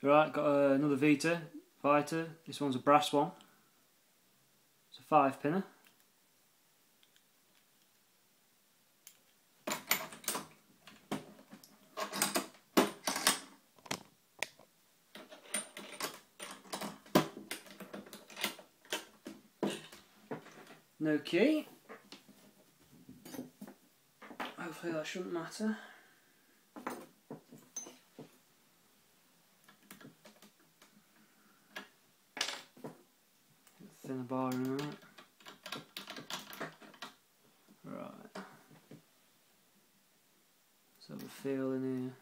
Right, got another Vita. This one's a brass one. It's a 5-pinner. No key. Hopefully that shouldn't matter. Thinner bar in that. Right. Let's have a feel in here.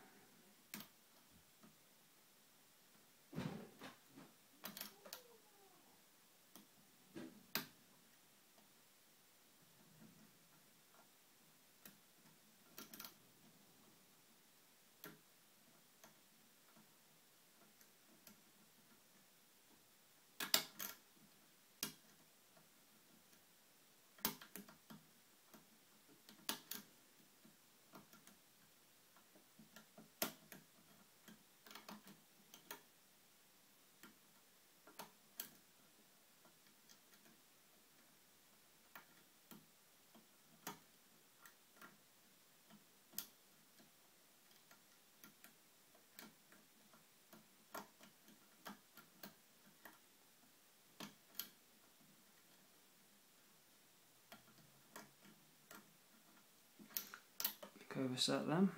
Overset them.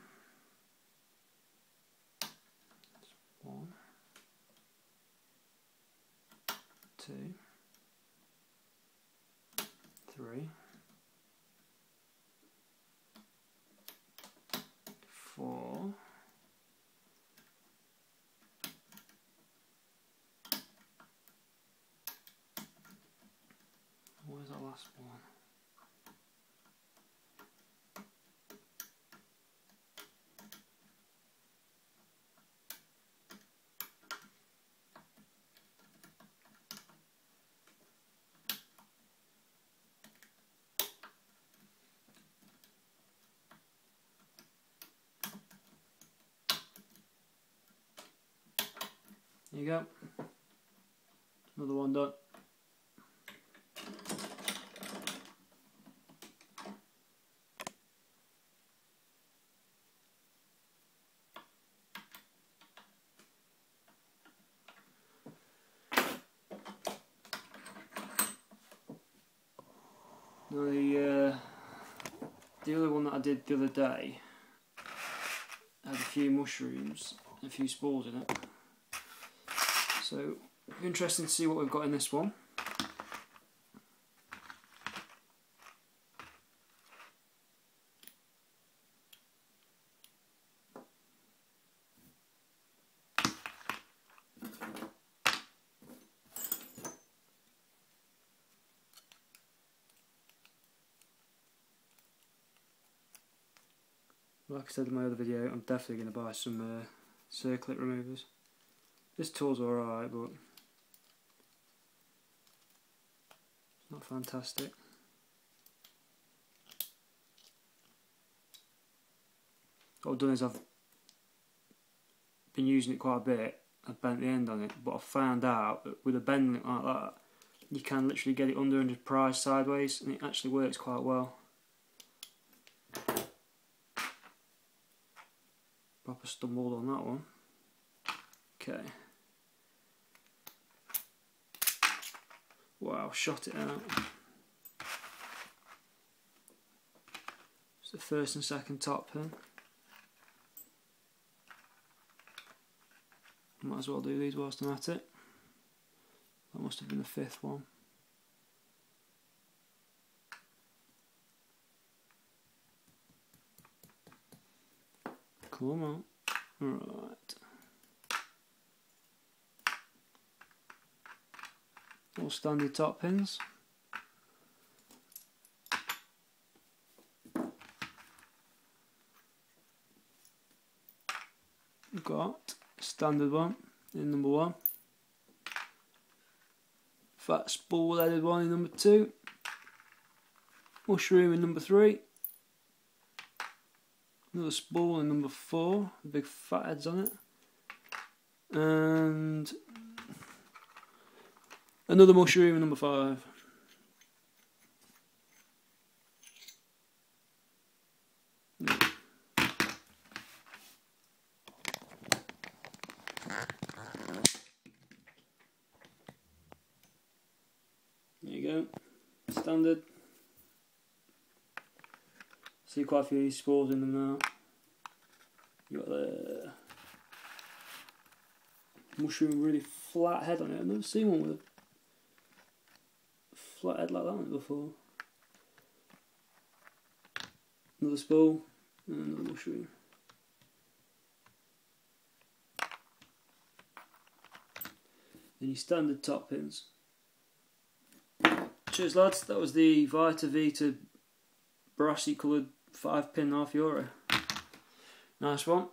That's 1, 2, 3, 4. Where's that last one? There you go. Another one done. Now the other one that I did the other day had a few mushrooms and a few spores in it. So, interesting to see what we've got in this one. Like I said in my other video, I'm definitely going to buy some circlip removers. This tool's alright, but it's not fantastic. What I've done is I've been using it quite a bit. I've bent the end on it, but I found out that with a bending it like that, you can literally get it under and prise sideways, and it actually works quite well. Proper stumbled on that one. Okay. Wow, shot it out. It's the first and second top pin. Might as well do these whilst I'm at it. That must have been the 5th one. Come on. Right. All standard top pins. We've got standard one in number 1. Fat spool headed one in number 2. Mushroom in number 3. Another spool in number 4, big fat heads on it. And another mushroom, number 5. There you go, standard. See quite a few spores in them now. You got the mushroom really flat head on it. I've never seen one with a flat head like that on it before. Another spore and another mushroom. Then your standard top pins. Cheers lads, that was the Vita brassy coloured 5-pin €0.5. Nice one.